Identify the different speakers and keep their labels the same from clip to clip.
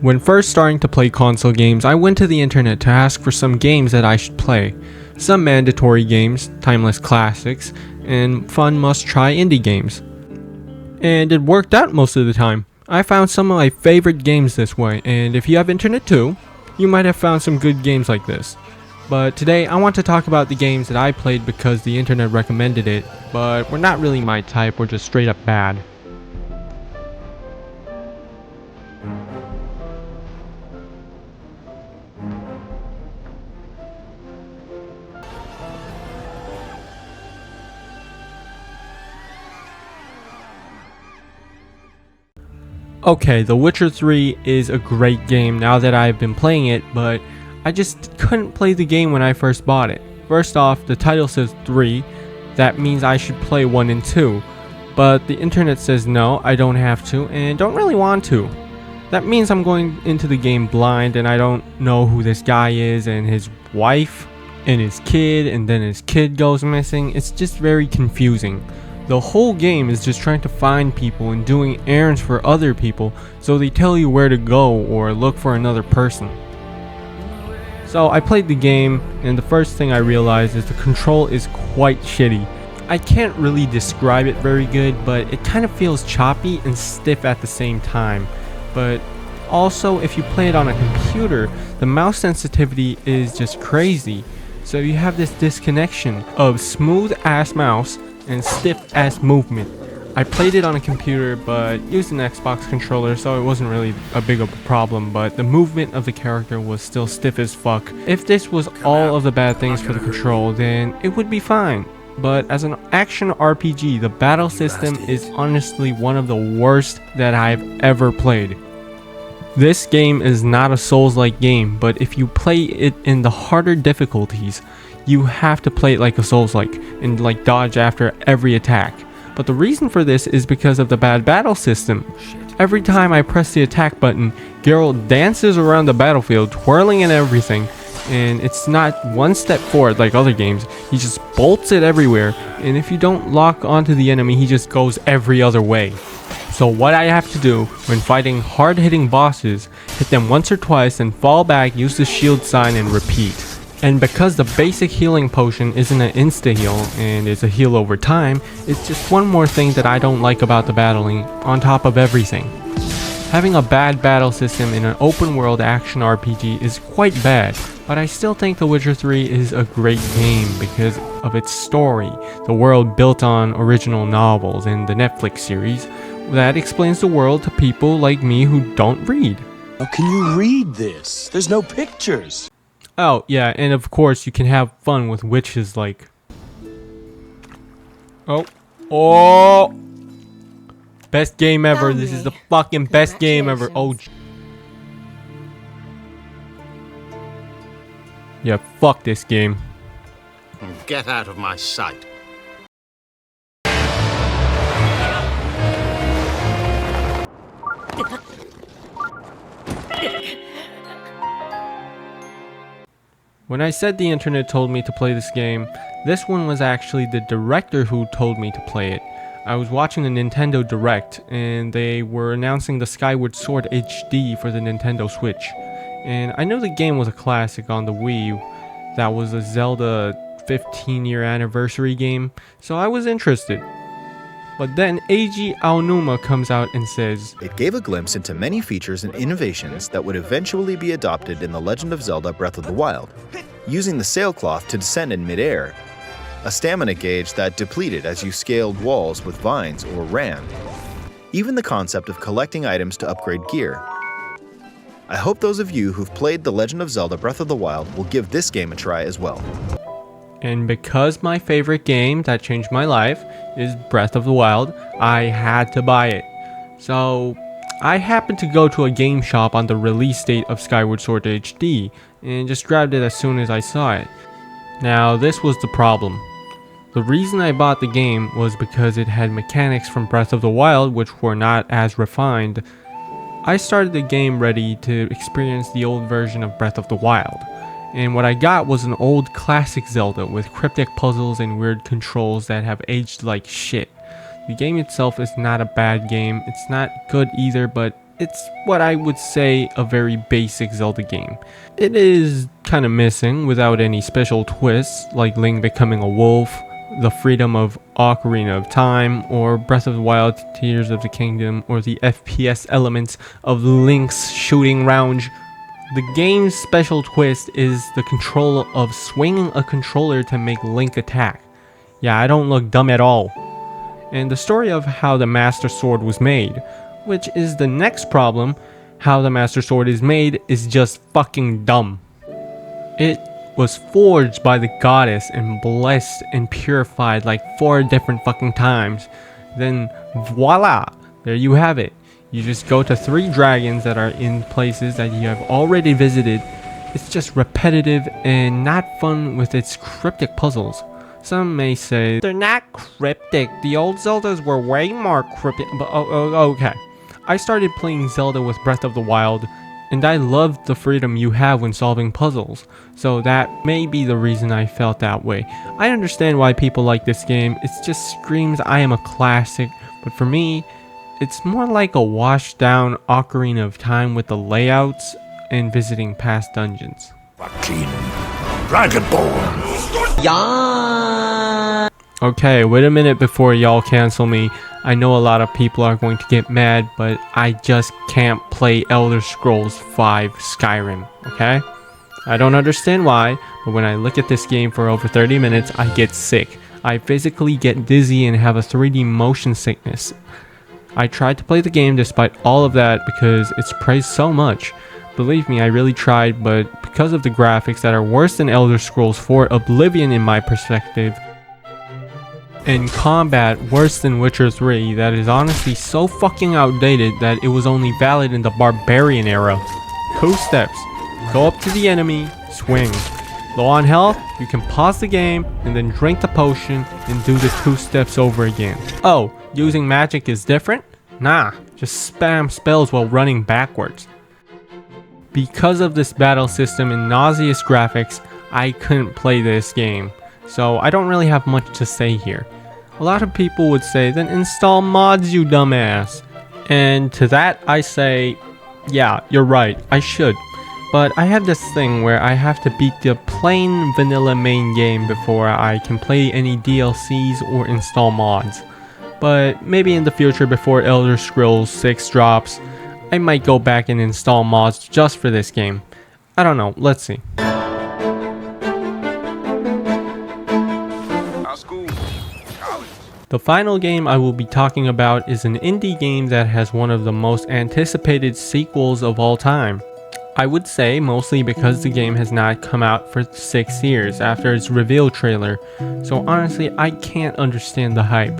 Speaker 1: When first starting to play console games, I went to the internet to ask for some games that I should play. Some mandatory games, timeless classics, and fun must-try indie games. And it worked out most of the time. I found some of my favorite games this way, and if you have internet too, you might have found some good games like this. But today I want to talk about the games that I played because the internet recommended it, but were not really my type or just straight up bad. Okay, The Witcher 3 is a great game now that I've been playing it, but I just couldn't play the game when I first bought it. First off, the title says 3, that means I should play 1 and 2, but the internet says no, I don't have to, and don't really want to. That means I'm going into the game blind and I don't know who this guy is and his wife and his kid, and then his kid goes missing. It's just very confusing. The whole game is just trying to find people and doing errands for other people so they tell you where to go or look for another person. So I played the game and the first thing I realized is the control is quite shitty. I can't really describe it very good, but it kind of feels choppy and stiff at the same time. But also if you play it on a computer, the mouse sensitivity is just crazy. So you have this disconnection of smooth ass mouse and stiff ass movement. I played it on a computer but used an Xbox controller, so it wasn't really a big of a problem, but the movement of the character was still stiff as fuck. If this was all of the bad things for the control, then it would be fine. But as an action RPG, the battle system is honestly one of the worst that I've ever played. This game is not a Souls-like game, but if you play it in the harder difficulties, you have to play it like a Souls-like and like dodge after every attack. But the reason for this is because of the bad battle system. Every time I press the attack button, Geralt dances around the battlefield, twirling and everything, and it's not one step forward like other games. He just bolts it everywhere, and if you don't lock onto the enemy, he just goes every other way. So what I have to do when fighting hard-hitting bosses, hit them once or twice and fall back, use the shield sign and repeat. And because the basic healing potion isn't an insta-heal and is a heal over time, it's just one more thing that I don't like about the battling on top of everything. Having a bad battle system in an open world action RPG is quite bad, but I still think The Witcher 3 is a great game because of its story, the world built on original novels, and the Netflix series that explains the world to people like me who don't read.
Speaker 2: How can you read this? There's no pictures.
Speaker 1: Oh, yeah, and of course you can have fun with witches like... Oh! Best game ever. This is the fucking best game ever. Oh. Yeah, fuck this game.
Speaker 3: Get out of my sight.
Speaker 1: When I said the internet told me to play this game, this one was actually the director who told me to play it. I was watching a Nintendo Direct and they were announcing the Skyward Sword HD for the Nintendo Switch. And I knew the game was a classic on the Wii. That was a Zelda 15-year anniversary game, so I was interested. But then Eiji Aonuma comes out and says,
Speaker 4: It gave a glimpse into many features and innovations that would eventually be adopted in The Legend of Zelda Breath of the Wild, using the sailcloth to descend in midair, a stamina gauge that depleted as you scaled walls with vines or ran, even the concept of collecting items to upgrade gear. I hope those of you who've played The Legend of Zelda Breath of the Wild will give this game a try as well.
Speaker 1: And because my favorite game that changed my life is Breath of the Wild, I had to buy it. So I happened to go to a game shop on the release date of Skyward Sword HD and just grabbed it as soon as I saw it. Now this was the problem. The reason I bought the game was because it had mechanics from Breath of the Wild which were not as refined. I started the game ready to experience the old version of Breath of the Wild. And what I got was an old classic Zelda with cryptic puzzles and weird controls that have aged like shit. The game itself is not a bad game, it's not good either, but it's what I would say a very basic Zelda game. It is kind of missing without any special twists like Link becoming a wolf, the freedom of Ocarina of Time, or Breath of the Wild, Tears of the Kingdom, or the FPS elements of Link's shooting range. The game's special twist is the control of swinging a controller to make Link attack. Yeah, I don't look dumb at all. And the story of how the Master Sword was made, which is the next problem. How the Master Sword is made is just fucking dumb. It was forged by the goddess and blessed and purified like 4 different fucking times. Then voila, there you have it. You just go to 3 dragons that are in places that you have already visited. It's just repetitive and not fun with its cryptic puzzles. Some may say they're not cryptic. The old Zeldas were way more cryptic, but okay. I started playing Zelda with Breath of the Wild, and I loved the freedom you have when solving puzzles, so that may be the reason I felt that way. I understand why people like this game. It just screams I am a classic, but for me, it's more like a washed down Ocarina of Time with the layouts and visiting past dungeons. Okay, wait a minute before y'all cancel me. I know a lot of people are going to get mad, but I just can't play Elder Scrolls V Skyrim, okay? I don't understand why, but when I look at this game for over 30 minutes, I get sick. I physically get dizzy and have a 3D motion sickness. I tried to play the game despite all of that because it's praised so much. Believe me, I really tried, but because of the graphics that are worse than Elder Scrolls 4 Oblivion in my perspective, and combat worse than Witcher 3 that is honestly so fucking outdated that it was only valid in the Barbarian era. 2 steps. Go up to the enemy, swing. Low on health, you can pause the game and then drink the potion and do the 2 steps over again. Oh, using magic is different? Nah, just spam spells while running backwards. Because of this battle system and nauseous graphics, I couldn't play this game. So I don't really have much to say here. A lot of people would say, then install mods, you dumbass. And to that I say, yeah, you're right, I should. But I have this thing where I have to beat the plain vanilla main game before I can play any DLCs or install mods. But maybe in the future before Elder Scrolls 6 drops, I might go back and install mods just for this game. I don't know, let's see. The final game I will be talking about is an indie game that has one of the most anticipated sequels of all time. I would say mostly because the game has not come out for 6 years after its reveal trailer, so honestly I can't understand the hype.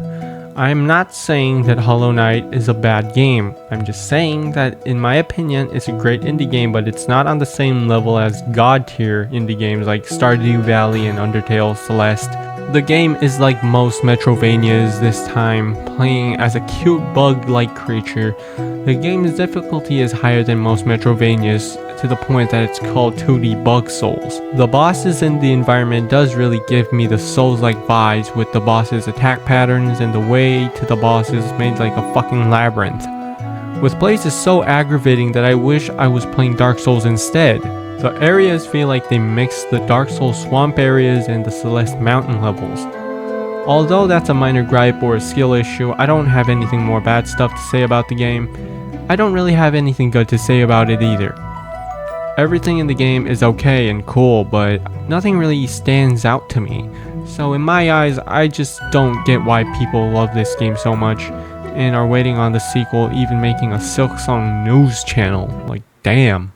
Speaker 1: I'm not saying that Hollow Knight is a bad game, I'm just saying that in my opinion it's a great indie game, but it's not on the same level as god tier indie games like Stardew Valley and Undertale Celeste. The game is like most Metrovanias this time, playing as a cute bug-like creature. The game's difficulty is higher than most Metrovanias, to the point that it's called 2D Bug Souls. The bosses in the environment does really give me the Souls-like vibes, with the bosses' attack patterns and the way to the bosses made like a fucking labyrinth. With places so aggravating that I wish I was playing Dark Souls instead. The areas feel like they mix the Dark Souls swamp areas and the Celeste mountain levels. Although that's a minor gripe or a skill issue, I don't have anything more bad stuff to say about the game. I don't really have anything good to say about it either. Everything in the game is okay and cool, but nothing really stands out to me. So in my eyes, I just don't get why people love this game so much and are waiting on the sequel, even making a Silksong news channel. Like, damn.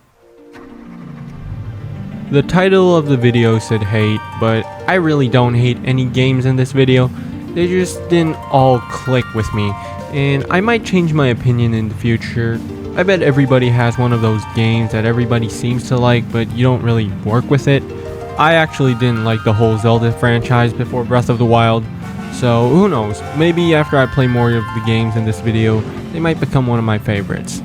Speaker 1: The title of the video said hate, but I really don't hate any games in this video. They just didn't all click with me, and I might change my opinion in the future. I bet everybody has one of those games that everybody seems to like, but you don't really work with it. I actually didn't like the whole Zelda franchise before Breath of the Wild, so who knows, maybe after I play more of the games in this video, they might become one of my favorites.